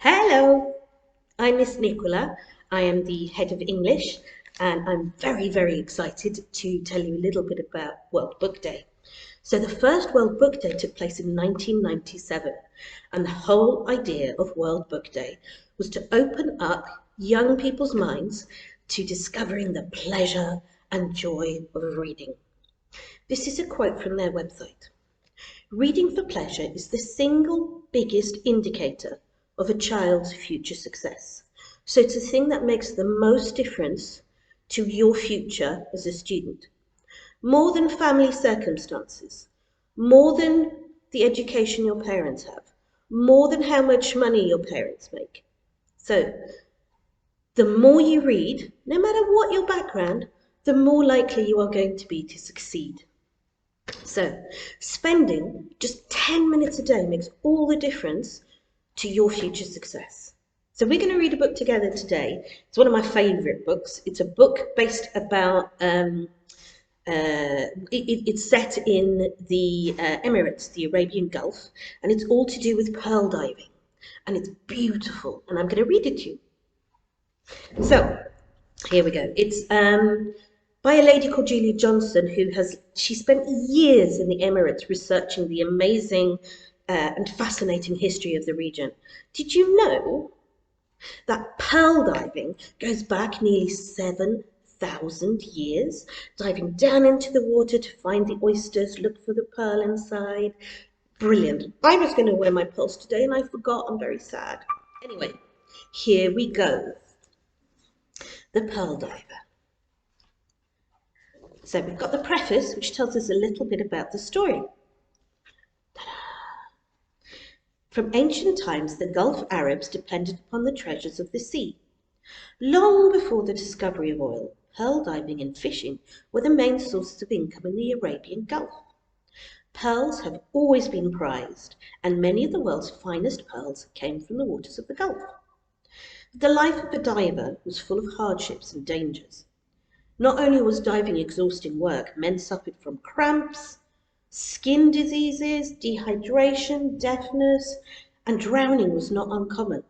Hello, I'm Miss Nicola. I am the head of English, and I'm very, very excited to tell you a little bit about World Book Day. So the first World Book Day took place in 1997, and the whole idea of World Book Day was to open up young people's minds to discovering the pleasure and joy of reading. This is a quote from their website. Reading for pleasure is the single biggest indicator of a child's future success. So it's the thing that makes the most difference to your future as a student. More than family circumstances, more than the education your parents have, more than how much money your parents make. So the more you read, no matter what your background, the more likely you are going to be to succeed. So, spending just 10 minutes a day makes all the difference to your future success. So, we're going to read a book together today. It's one of my favourite books. It's a book based about, it's set in the Emirates, the Arabian Gulf, and it's all to do with pearl diving. And it's beautiful, and I'm going to read it to you. So, here we go. It's by a lady called Julia Johnson, she spent years in the Emirates researching the amazing and fascinating history of the region. Did you know that pearl diving goes back nearly 7,000 years? Diving down into the water to find the oysters, look for the pearl inside. Brilliant. I was going to wear my pearls today and I forgot. I'm very sad. Anyway, here we go. The Pearl Diver. So we've got the preface, which tells us a little bit about the story. From ancient times, the Gulf Arabs depended upon the treasures of the sea. Long before the discovery of oil, pearl diving and fishing were the main sources of income in the Arabian Gulf. Pearls have always been prized, and many of the world's finest pearls came from the waters of the Gulf. The life of a diver was full of hardships and dangers. Not only was diving exhausting work, men suffered from cramps, skin diseases, dehydration, deafness, and drowning was not uncommon.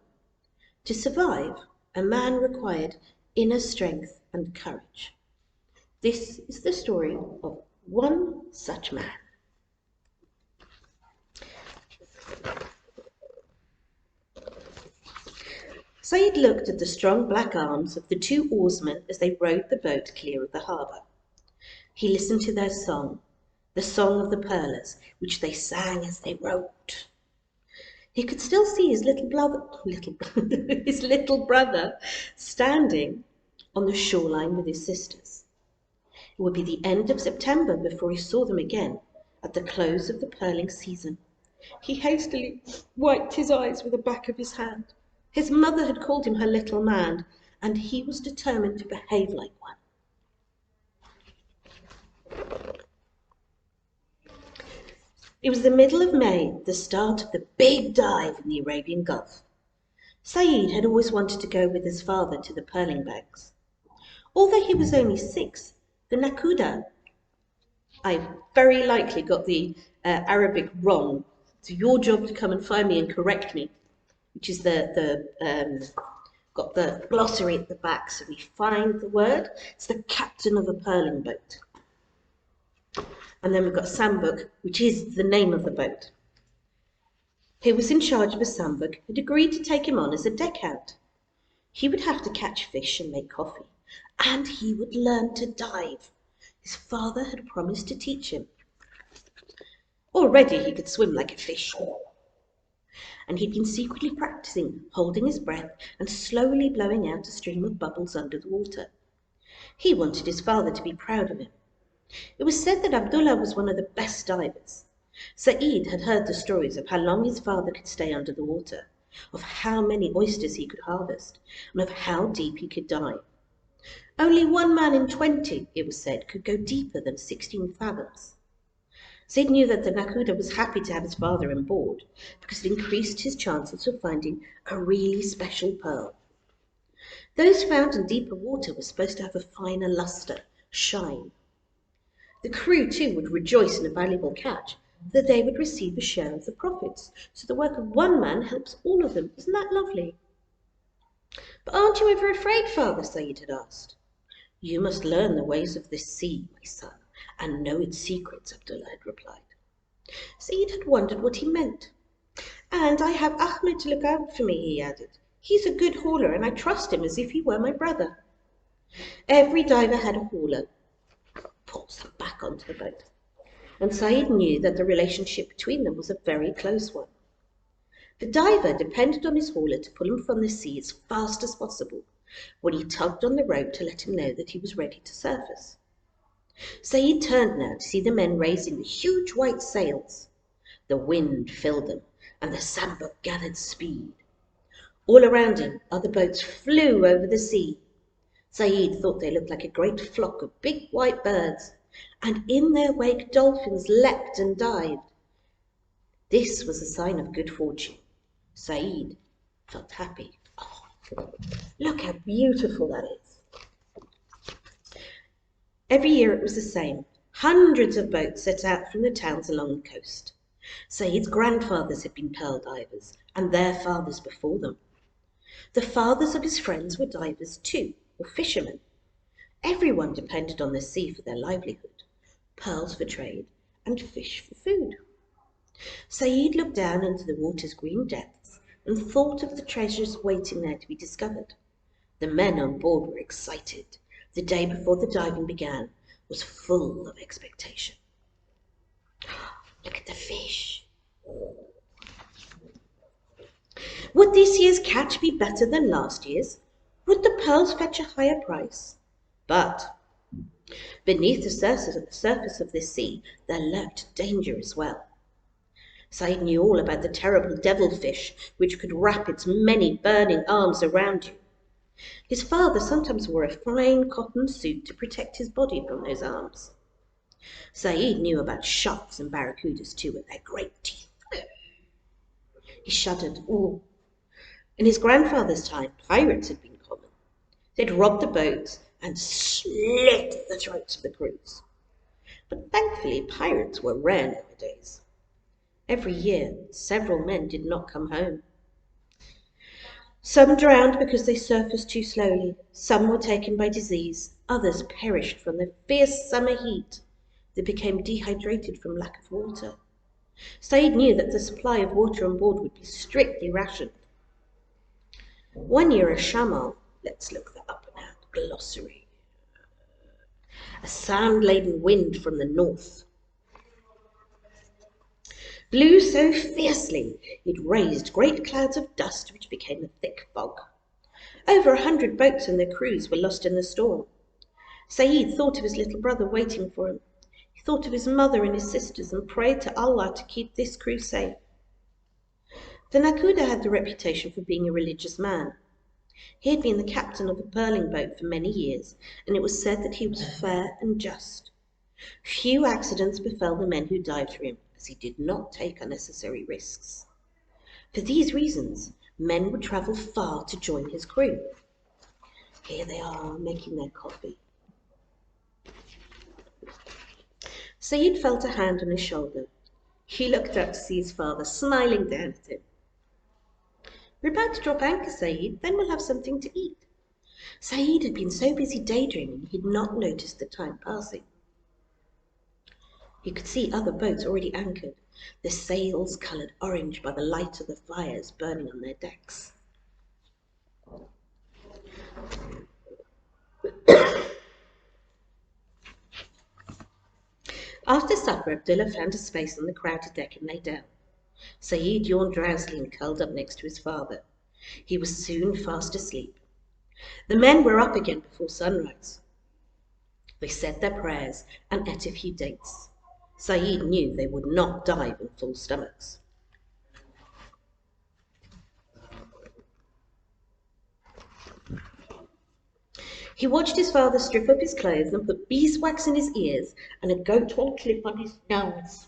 To survive, a man required inner strength and courage. This is the story of one such man. Said looked at the strong black arms of the two oarsmen as they rowed the boat clear of the harbour. He listened to their song, the song of the pearlers, which they sang as they rowed. He could still see his little brother standing on the shoreline with his sisters. It would be the end of September before he saw them again at the close of the pearling season. He hastily wiped his eyes with the back of his hand. His mother had called him her little man, and he was determined to behave like one. It was the middle of May, the start of the big dive in the Arabian Gulf. Said had always wanted to go with his father to the pearling banks. Although he was only 6, the Nakuda, I very likely got the Arabic wrong. It's your job to come and find me and correct me, which is got the glossary at the back, so we find the word. It's the captain of a pearling boat. And then we've got Sambuk, which is the name of the boat. Who was in charge of a Sambuk had agreed to take him on as a deckhand. He would have to catch fish and make coffee, and he would learn to dive. His father had promised to teach him. Already he could swim like a fish, and he'd been secretly practicing holding his breath and slowly blowing out a stream of bubbles under the water. He wanted his father to be proud of him. It was said that Abdullah was one of the best divers. Said had heard the stories of how long his father could stay under the water, of how many oysters he could harvest, and of how deep he could dive. Only one man in 20, it was said, could go deeper than 16 fathoms. Said knew that the Nakuda was happy to have his father on board because it increased his chances of finding a really special pearl. Those found in deeper water were supposed to have a finer luster, shine. The crew, too, would rejoice in a valuable catch, that they would receive a share of the profits. So the work of one man helps all of them. Isn't that lovely? But aren't you ever afraid, Father? Said had asked. You must learn the ways of this sea, my son, and know its secrets, Abdullah had replied. Said had wondered what he meant. And I have Ahmed to look out for me, he added. He's a good hauler, and I trust him as if he were my brother. Every diver had a hauler. Pulls them back onto the boat. And Said knew that the relationship between them was a very close one. The diver depended on his hauler to pull him from the sea as fast as possible, when he tugged on the rope to let him know that he was ready to surface. Said turned now to see the men raising the huge white sails. The wind filled them, and the sandbook gathered speed. All around him, other boats flew over the sea. Said thought they looked like a great flock of big white birds, and in their wake dolphins leapt and dived. This was a sign of good fortune. Said felt happy. Oh, look how beautiful that is. Every year it was the same. Hundreds of boats set out from the towns along the coast. Said's grandfathers had been pearl divers, and their fathers before them. The fathers of his friends were divers too, or fishermen. Everyone depended on the sea for their livelihood, pearls for trade, and fish for food. Said looked down into the water's green depths and thought of the treasures waiting there to be discovered. The men on board were excited. The day before the diving began was full of expectation. Look at the fish. Would this year's catch be better than last year's? Would the pearls fetch a higher price? But beneath the surface of this sea there lurked danger as well. Said knew all about the terrible devilfish which could wrap its many burning arms around you. His father sometimes wore a fine cotton suit to protect his body from those arms. Said knew about sharks and barracudas too, with their great teeth. He shuddered. Oh, in his grandfather's time, pirates had been common. They'd robbed the boats and slit the throats of the crews. But thankfully, pirates were rare nowadays. Every year, several men did not come home. Some drowned because they surfaced too slowly. Some were taken by disease. Others perished from the fierce summer heat. They became dehydrated from lack of water. Said knew that the supply of water on board would be strictly rationed. One year a shamal, let's look that up now, glossary. A sand-laden wind from the north blew so fiercely it raised great clouds of dust which became a thick fog. Over 100 boats and their crews were lost in the storm. Said thought of his little brother waiting for him. He thought of his mother and his sisters and prayed to Allah to keep this crew safe. The Nakuda had the reputation for being a religious man. He had been the captain of a pearling boat for many years, and it was said that he was fair and just. Few accidents befell the men who dived for him, as he did not take unnecessary risks. For these reasons, men would travel far to join his crew. Here they are, making their coffee. Said felt a hand on his shoulder. He looked up to see his father smiling down at him. We're about to drop anchor, Said, then we'll have something to eat. Said had been so busy daydreaming he'd not noticed the time passing. He could see other boats already anchored, their sails coloured orange by the light of the fires burning on their decks. After supper, Abdullah found a space on the crowded deck and lay down. Said yawned drowsily and curled up next to his father. He was soon fast asleep. The men were up again before sunrise. They said their prayers and ate a few dates. Said knew they would not dive on full stomachs. He watched his father strip up his clothes and put beeswax in his ears and a goat-horn clip on his nose.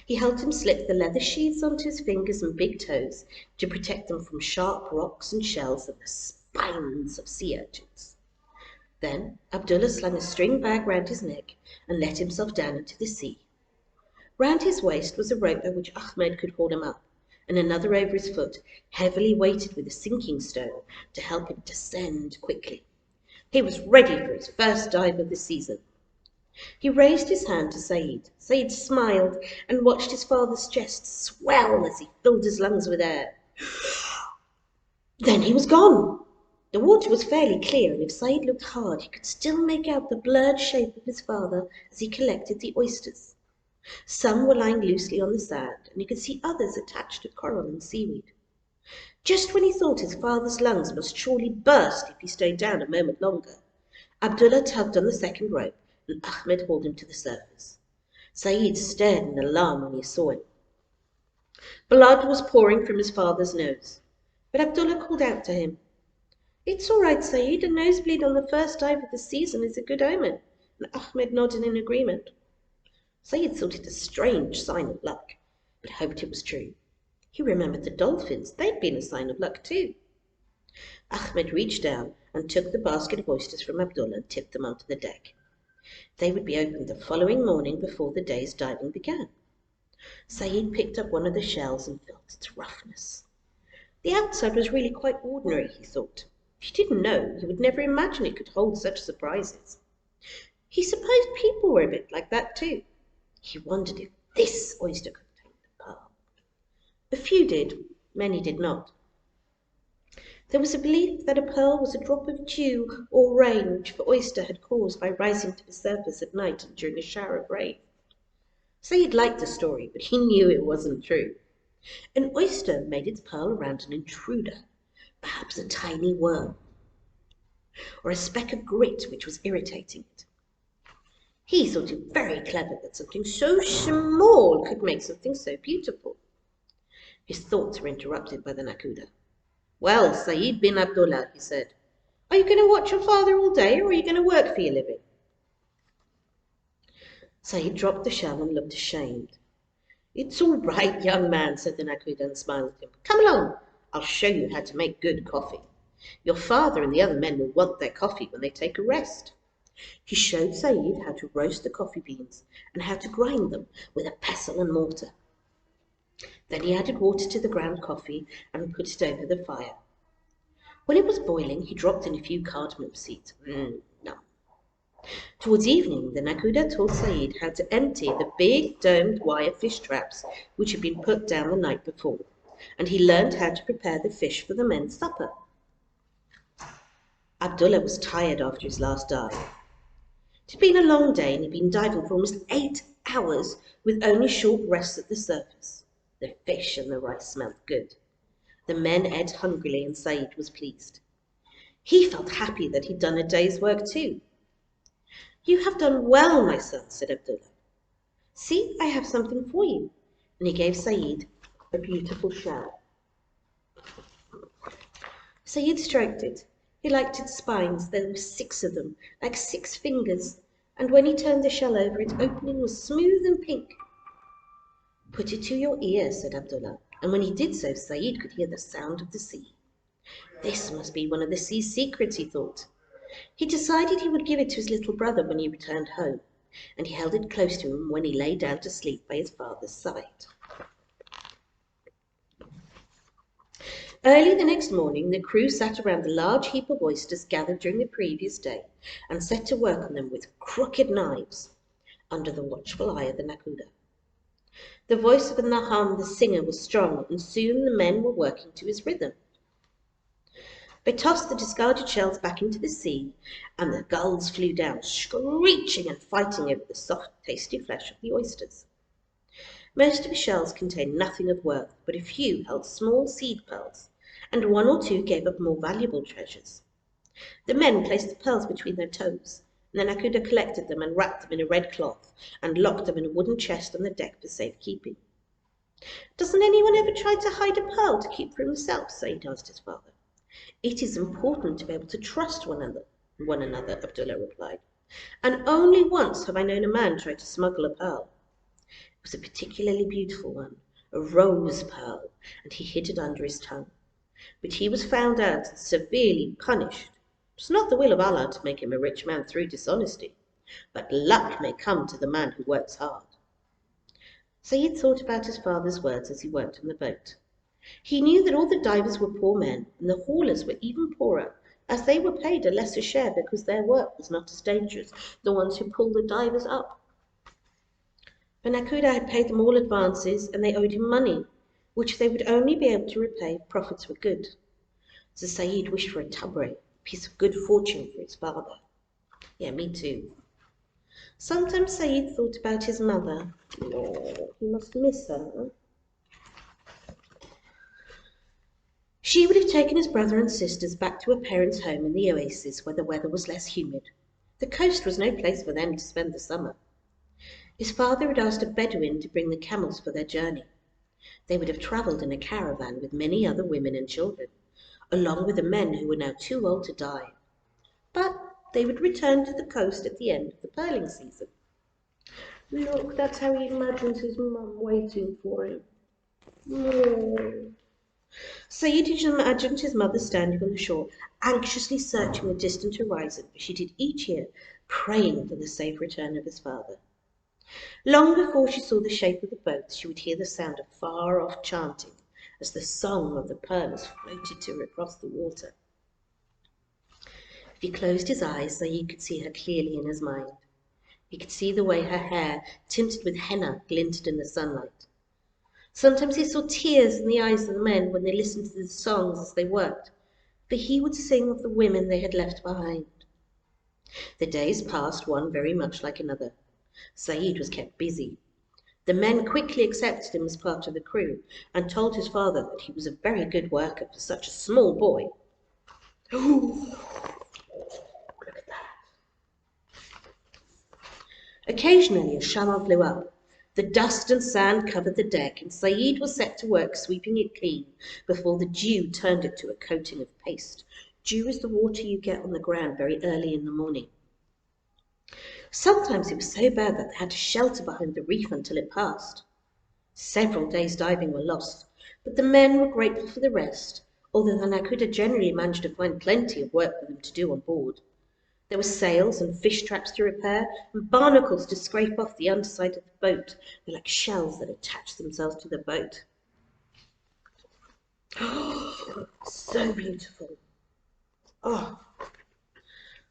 He helped him slip the leather sheaths onto his fingers and big toes to protect them from sharp rocks and shells and the spines of sea urchins. Then Abdullah slung a string bag round his neck and let himself down into the sea. Round his waist was a rope by which Ahmed could haul him up, and another over his foot, heavily weighted with a sinking stone to help him descend quickly. He was ready for his first dive of the season. He raised his hand to Said. Said smiled and watched his father's chest swell as he filled his lungs with air. Then he was gone. The water was fairly clear, and if Said looked hard, he could still make out the blurred shape of his father as he collected the oysters. Some were lying loosely on the sand, and he could see others attached to coral and seaweed. Just when he thought his father's lungs must surely burst if he stayed down a moment longer, Abdullah tugged on the second rope, and Ahmed hauled him to the surface. Said stared in alarm when he saw him. Blood was pouring from his father's nose, but Abdullah called out to him, "It's all right, Said. A nosebleed on the first dive of the season is a good omen," and Ahmed nodded in agreement. Said thought it a strange sign of luck, but hoped it was true. He remembered the dolphins. They'd been a sign of luck too. Ahmed reached down and took the basket of oysters from Abdullah and tipped them onto the deck. They would be opened the following morning before the day's diving began. Said picked up one of the shells and felt its roughness. The outside was really quite ordinary, he thought. If you didn't know, you would never imagine it could hold such surprises. He supposed people were a bit like that too. He wondered if this oyster contained a pearl. A few did, many did not. There was a belief that a pearl was a drop of dew or rain which the oyster had caused by rising to the surface at night and during a shower of rain. Said liked the story, but he knew it wasn't true. An oyster made its pearl around an intruder, perhaps a tiny worm, or a speck of grit which was irritating it. He thought it very clever that something so small could make something so beautiful. His thoughts were interrupted by the Nakuda. "Well, Said bin Abdullah," he said, "are you going to watch your father all day, or are you going to work for your living?" Said dropped the shell and looked ashamed. "It's all right, young man," said the Nakuda and smiled at him. "Come along, I'll show you how to make good coffee. Your father and the other men will want their coffee when they take a rest." He showed Said how to roast the coffee beans and how to grind them with a pestle and mortar. Then he added water to the ground coffee and put it over the fire. When it was boiling, he dropped in a few cardamom seeds. Yum. Towards evening, the Nakuda taught Said how to empty the big domed wire fish traps which had been put down the night before, and he learned how to prepare the fish for the men's supper. Abdullah was tired after his last dive. It had been a long day, and he'd been diving for almost 8 hours with only short rests at the surface. The fish and the rice smelled good. The men ate hungrily, and Said was pleased. He felt happy that he'd done a day's work too. "You have done well, my son," said Abdullah. "See, I have something for you." And he gave Said a beautiful shell. Said stroked it. He liked its spines. There were 6 of them, like 6 fingers, and when he turned the shell over, its opening was smooth and pink. "Put it to your ear," said Abdullah, and when he did so, Said could hear the sound of the sea. This must be one of the sea's secrets, he thought. He decided he would give it to his little brother when he returned home, and he held it close to him when he lay down to sleep by his father's side. Early the next morning, the crew sat around the large heap of oysters gathered during the previous day and set to work on them with crooked knives, under the watchful eye of the Nakuda. The voice of Naham the singer was strong, and soon the men were working to his rhythm. They tossed the discarded shells back into the sea, and the gulls flew down, screeching and fighting over the soft, tasty flesh of the oysters. Most of the shells contained nothing of worth, but a few held small seed pearls, and 1 or 2 gave up more valuable treasures. The men placed the pearls between their toes, and the Nakuda collected them and wrapped them in a red cloth and locked them in a wooden chest on the deck for safekeeping. "Doesn't anyone ever try to hide a pearl to keep for himself?" Said asked his father. "It is important to be able to trust one another," Abdullah replied. "And only once have I known a man try to smuggle a pearl. It was a particularly beautiful one, a rose pearl, and he hid it under his tongue. But he was found out and severely punished. It's not the will of Allah to make him a rich man through dishonesty, but luck may come to the man who works hard. Said thought about his father's words as he worked on the boat. He knew that all the divers were poor men, and the haulers were even poorer, as they were paid a lesser share because their work was not as dangerous, the ones who pulled the divers up. But Nakuda had paid them all advances, and they owed him money, which they would only be able to repay if profits were good. So Said wished for a tabre, a piece of good fortune for his father. Yeah, me too. Sometimes Said thought about his mother. Oh, he must miss her. She would have taken his brother and sisters back to her parents' home in the oasis where the weather was less humid. The coast was no place for them to spend the summer. His father had asked a Bedouin to bring the camels for their journey. They would have travelled in a caravan with many other women and children, along with the men who were now too old to die. But they would return to the coast at the end of the pearling season. Look, that's how he imagines his mum waiting for him. Oh. Said imagined his mother standing on the shore, anxiously searching the distant horizon, as she did each year, praying for the safe return of his father. Long before she saw the shape of the boat, she would hear the sound of far-off chanting as the song of the pearls floated to her across the water. If he closed his eyes, Said could see her clearly in his mind. He could see the way her hair, tinted with henna, glinted in the sunlight. Sometimes he saw tears in the eyes of the men when they listened to the songs as they worked, for he would sing of the women they had left behind. The days passed, one very much like another. Said was kept busy. The men quickly accepted him as part of the crew and told his father that he was a very good worker for such a small boy. Ooh, look at that. Occasionally a shamal blew up. The dust and sand covered the deck, and Said was set to work sweeping it clean before the dew turned it to a coating of paste. Dew is the water you get on the ground very early in the morning. Sometimes it was so bad that they had to shelter behind the reef until it passed. Several days' diving were lost, but the men were grateful for the rest, although the Nakuda generally managed to find plenty of work for them to do on board. There were sails and fish traps to repair, and barnacles to scrape off the underside of the boat. They're like shells that attach themselves to the boat. Oh, so beautiful. Oh.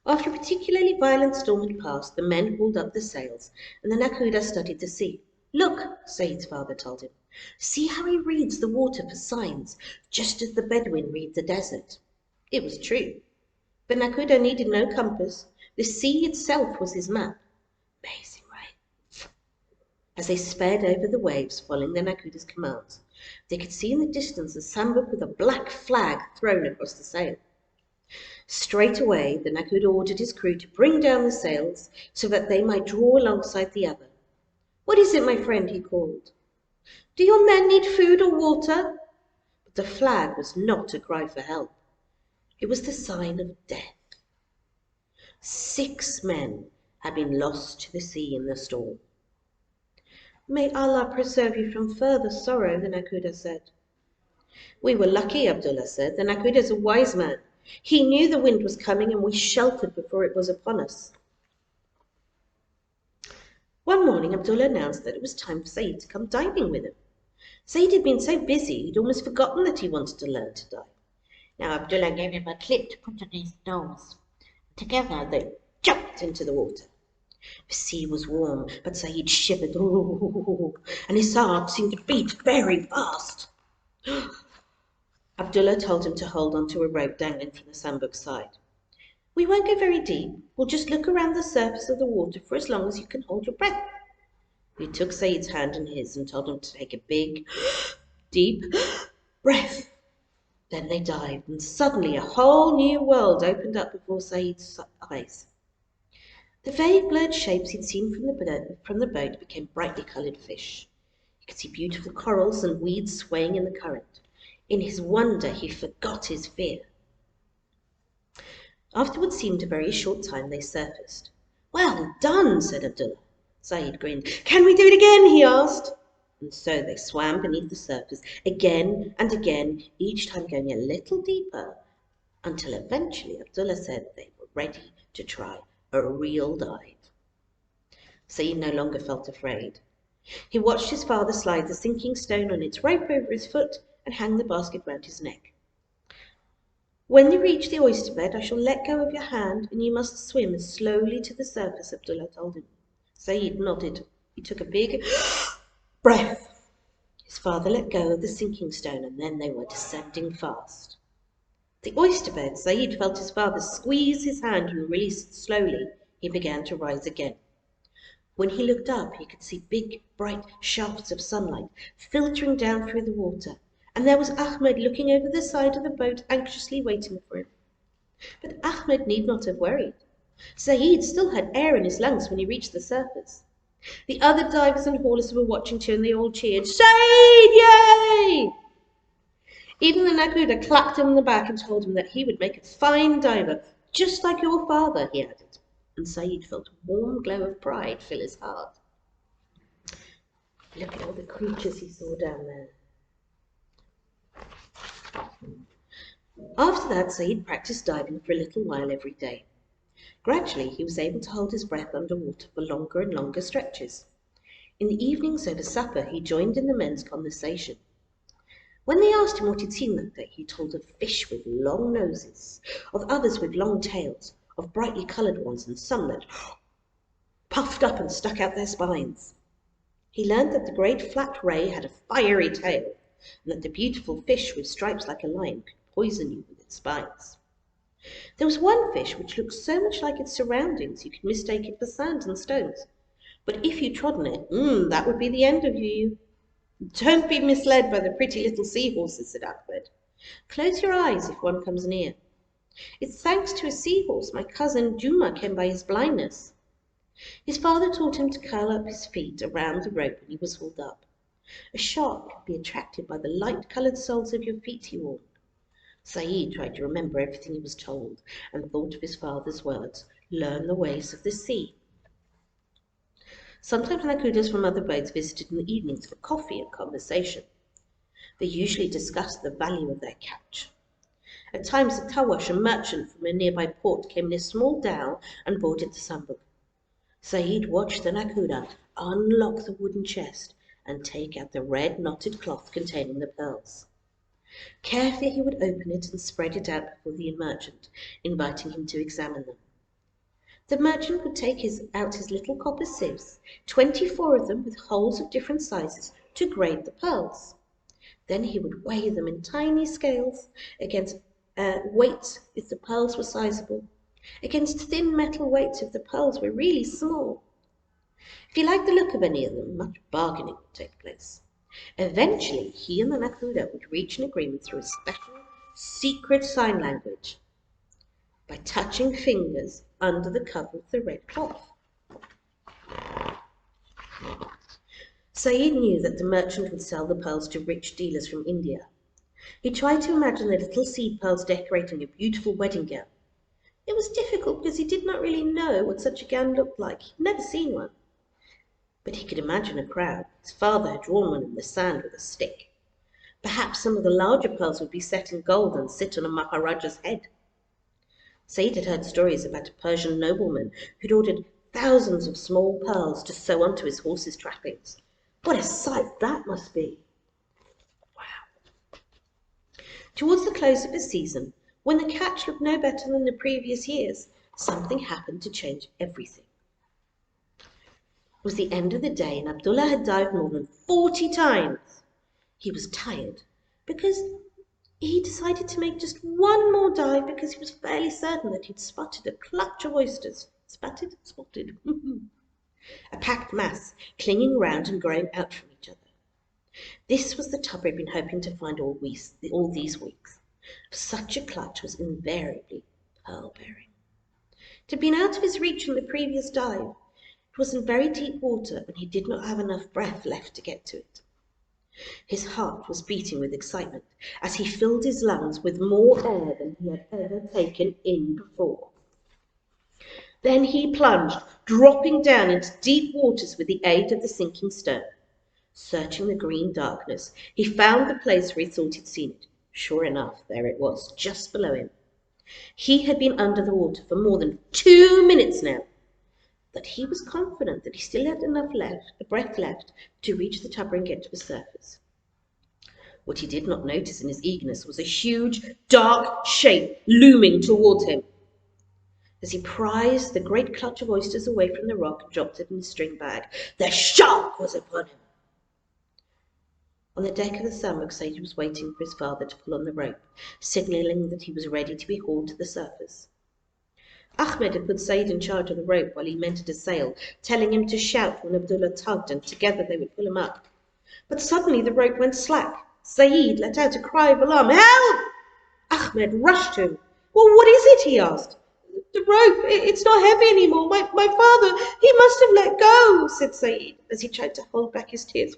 After a particularly violent storm had passed, the men hauled up the sails, and the Nakuda studied the sea. Look, Said's father told him. See how he reads the water for signs, just as the Bedouin read the desert. It was true. But Nakuda needed no compass. The sea itself was his map. Amazing, right? As they sped over the waves, following the Nakuda's commands, they could see in the distance a sambuk with a black flag thrown across the sail. Straight away, the Nakuda ordered his crew to bring down the sails so that they might draw alongside the other. What is it, my friend? He called. Do your men need food or water? But the flag was not a cry for help. It was the sign of death. 6 men had been lost to the sea in the storm. May Allah preserve you from further sorrow, the Nakuda said. We were lucky, Abdullah said. The Nakuda is a wise man. He knew the wind was coming and we sheltered before it was upon us. One morning, Abdullah announced that it was time for Said to come diving with him. Said had been so busy he'd almost forgotten that he wanted to learn to dive. Now Abdullah gave him a clip to put on his nose. Together they jumped into the water. The sea was warm, but Said shivered, and his heart seemed to beat very fast. Abdullah told him to hold on to a rope dangling from the sambuk's side. We won't go very deep. We'll just look around the surface of the water for as long as you can hold your breath. He took Said's hand in his and told him to take a big, deep breath. Then they dived, and suddenly a whole new world opened up before Said's eyes. The vague blurred shapes he'd seen from the boat became brightly coloured fish. He could see beautiful corals and weeds swaying in the current. In his wonder, he forgot his fear. After what seemed a very short time, they surfaced. Well done, said Abdullah. Said grinned. Can we do it again? He asked. And so they swam beneath the surface again and again, each time going a little deeper until eventually Abdullah said they were ready to try a real dive. Saeed no longer felt afraid. He watched his father slide the sinking stone on its rope over his foot and hang the basket round his neck. "When you reach the oyster bed, I shall let go of your hand, and you must swim slowly to the surface," Abdullah told him. Saeed nodded. He took a big breath. His father let go of the sinking stone, and then they were descending fast. The oyster bed, Saeed felt his father squeeze his hand and release it slowly. He began to rise again. When he looked up, he could see big, bright shafts of sunlight filtering down through the water, and there was Ahmed looking over the side of the boat, anxiously waiting for him. But Ahmed need not have worried. Saeed still had air in his lungs when he reached the surface. The other divers and haulers were watching too, and they all cheered, "Saeed, yay!" Even the Nakuda clapped him on the back and told him that he would make a fine diver, just like your father, he added. And Saeed felt a warm glow of pride fill his heart. Look at all the creatures he saw down there. After that, Saeed practiced diving for a little while every day. Gradually, he was able to hold his breath underwater for longer and longer stretches. In the evenings over supper, he joined in the men's conversation. When they asked him what he'd seen that day, he told of fish with long noses, of others with long tails, of brightly coloured ones, and some that puffed up and stuck out their spines. He learned that the great flat ray had a fiery tail, and that the beautiful fish with stripes like a lion could poison you with its spines. There was one fish which looked so much like its surroundings you could mistake it for sand and stones. But if you trod on it, that would be the end of you. "Don't be misled by the pretty little seahorses," said Ahmed. "Close your eyes if one comes near. It's thanks to a seahorse my cousin Juma came by his blindness." His father taught him to curl up his feet around the rope when he was hauled up. A shark could be attracted by the light-coloured soles of your feet, he warned. Saeed tried to remember everything he was told and thought of his father's words, "Learn the ways of the sea." Sometimes Nakudas from other boats visited in the evenings for coffee and conversation. They usually discussed the value of their catch. At times, a Tawash, a merchant from a nearby port, came in a small dhow and boarded the Sambuk. Saeed watched the Nakuda unlock the wooden chest and take out the red knotted cloth containing the pearls. Carefully he would open it and spread it out before the merchant, inviting him to examine them. The merchant would take out his little copper sieves, 24 of them with holes of different sizes, to grade the pearls. Then he would weigh them in tiny scales against weights if the pearls were sizable, against thin metal weights if the pearls were really small. If he liked the look of any of them, much bargaining would take place. Eventually, he and the Nakuda would reach an agreement through a special secret sign language, by touching fingers under the cover of the red cloth. Saeed knew that the merchant would sell the pearls to rich dealers from India. He tried to imagine the little seed pearls decorating a beautiful wedding gown. It was difficult because he did not really know what such a gown looked like. He'd never seen one. But he could imagine a crowd. His father had drawn one in the sand with a stick. Perhaps some of the larger pearls would be set in gold and sit on a Maharaja's head. Saeed had heard stories about a Persian nobleman who'd ordered thousands of small pearls to sew onto his horse's trappings. What a sight that must be! Wow. Towards the close of the season, when the catch looked no better than the previous years, something happened to change everything. It was the end of the day, and Abdullah had dived more than 40 times. He was tired because he decided to make just one more dive because he was fairly certain that he'd spotted a clutch of oysters. Spotted? A packed mass, clinging round and growing out from each other. This was the tub he'd been hoping to find all these weeks. Such a clutch was invariably pearl-bearing. It had been out of his reach on the previous dive. It was in very deep water, and he did not have enough breath left to get to it. His heart was beating with excitement as he filled his lungs with more air than he had ever taken in before. Then he plunged, dropping down into deep waters with the aid of the sinking stone. Searching the green darkness, he found the place where he thought he'd seen it. Sure enough, there it was, just below him. He had been under the water for more than 2 minutes now, but he was confident that he still had enough breath left to reach the tubber and get to the surface. What he did not notice in his eagerness was a huge, dark shape looming towards him. As he prized the great clutch of oysters away from the rock and dropped it in his string bag, the shark was upon him. On the deck of the Sambuk, Said was waiting for his father to pull on the rope, signalling that he was ready to be hauled to the surface. Ahmed had put Said in charge of the rope while he mended a sail, telling him to shout when Abdullah tugged, and together they would pull him up. But suddenly the rope went slack. Said let out a cry of alarm. "Help!" Ahmed rushed to him. "Well, what is it?" he asked. "The rope, it's not heavy anymore. My father, he must have let go," said Said, as he tried to hold back his tears.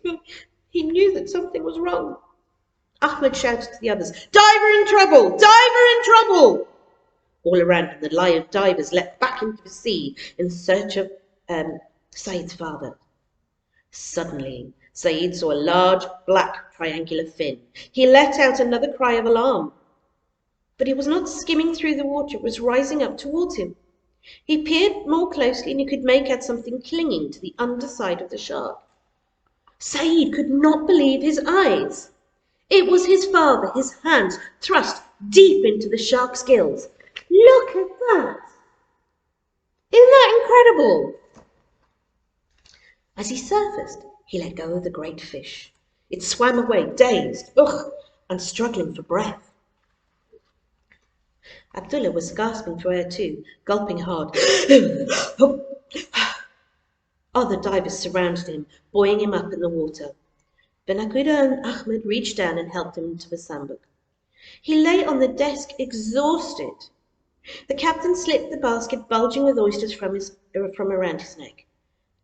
He knew that something was wrong. Ahmed shouted to the others, "Diver in trouble! Diver in trouble!" All around him, the line of divers leapt back into the sea in search of Said's father. Suddenly, Said saw a large, black, triangular fin. He let out another cry of alarm. But it was not skimming through the water, it was rising up towards him. He peered more closely and he could make out something clinging to the underside of the shark. Said could not believe his eyes. It was his father, his hands thrust deep into the shark's gills. Look at that! Isn't that incredible? As he surfaced, he let go of the great fish. It swam away, dazed, and struggling for breath. Abdullah was gasping for air too, gulping hard. Other divers surrounded him, buoying him up in the water. Benakuda and Ahmed reached down and helped him into the Sambuk. He lay on the desk exhausted. The captain slipped the basket bulging with oysters from around his neck.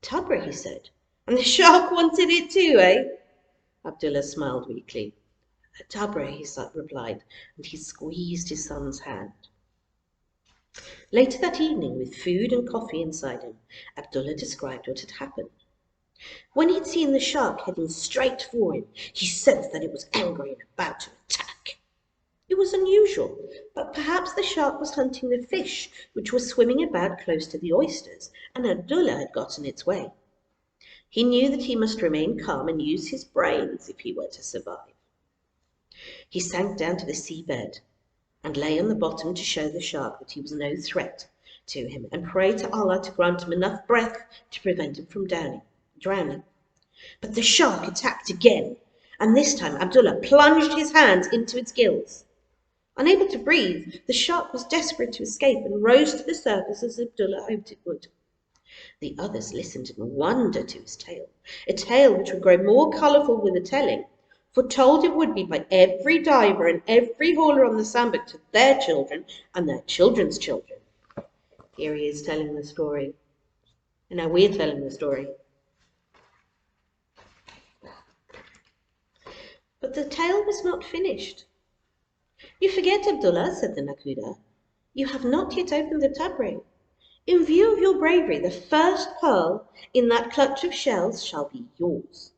"Tubber," he said. "And the shark wanted it too, eh?" Abdullah smiled weakly. "Tubber," he replied, and he squeezed his son's hand. Later that evening, with food and coffee inside him, Abdullah described what had happened. When he'd seen the shark heading straight for him, he sensed that it was angry and about to attack. It was unusual, but perhaps the shark was hunting the fish, which was swimming about close to the oysters, and Abdullah had got in its way. He knew that he must remain calm and use his brains if he were to survive. He sank down to the seabed and lay on the bottom to show the shark that he was no threat to him, and prayed to Allah to grant him enough breath to prevent him from drowning. But the shark attacked again, and this time Abdullah plunged his hands into its gills. Unable to breathe, the shark was desperate to escape and rose to the surface as Abdullah hoped it would. The others listened in wonder to his tale, a tale which would grow more colourful with the telling, foretold it would be by every diver and every hauler on the Sambuk to their children and their children's children. Here he is telling the story, and now we're telling the story. But the tale was not finished. "You forget, Abdullah," said the Nakuda. "You have not yet opened the tabret. In view of your bravery, the first pearl in that clutch of shells shall be yours."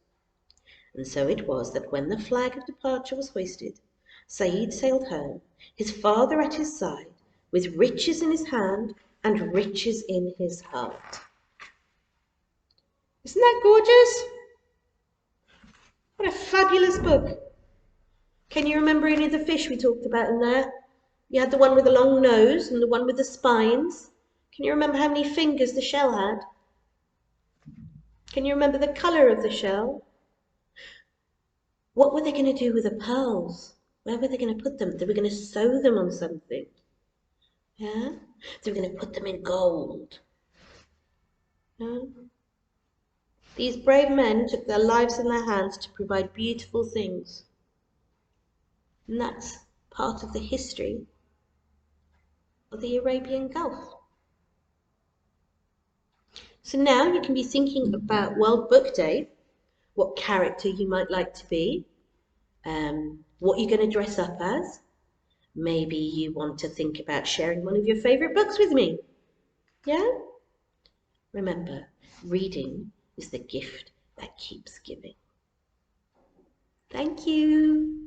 And so it was that when the flag of departure was hoisted, Said sailed home, his father at his side, with riches in his hand and riches in his heart. Isn't that gorgeous? What a fabulous book. Can you remember any of the fish we talked about in there? You had the one with the long nose and the one with the spines. Can you remember how many fingers the shell had? Can you remember the colour of the shell? What were they going to do with the pearls? Where were they going to put them? They were going to sew them on something. Yeah? They were going to put them in gold. Yeah? These brave men took their lives in their hands to provide beautiful things. And that's part of the history of the Arabian Gulf. So now you can be thinking about World Book Day, what character you might like to be, what you're going to dress up as. Maybe you want to think about sharing one of your favourite books with me. Yeah? Remember, reading is the gift that keeps giving. Thank you.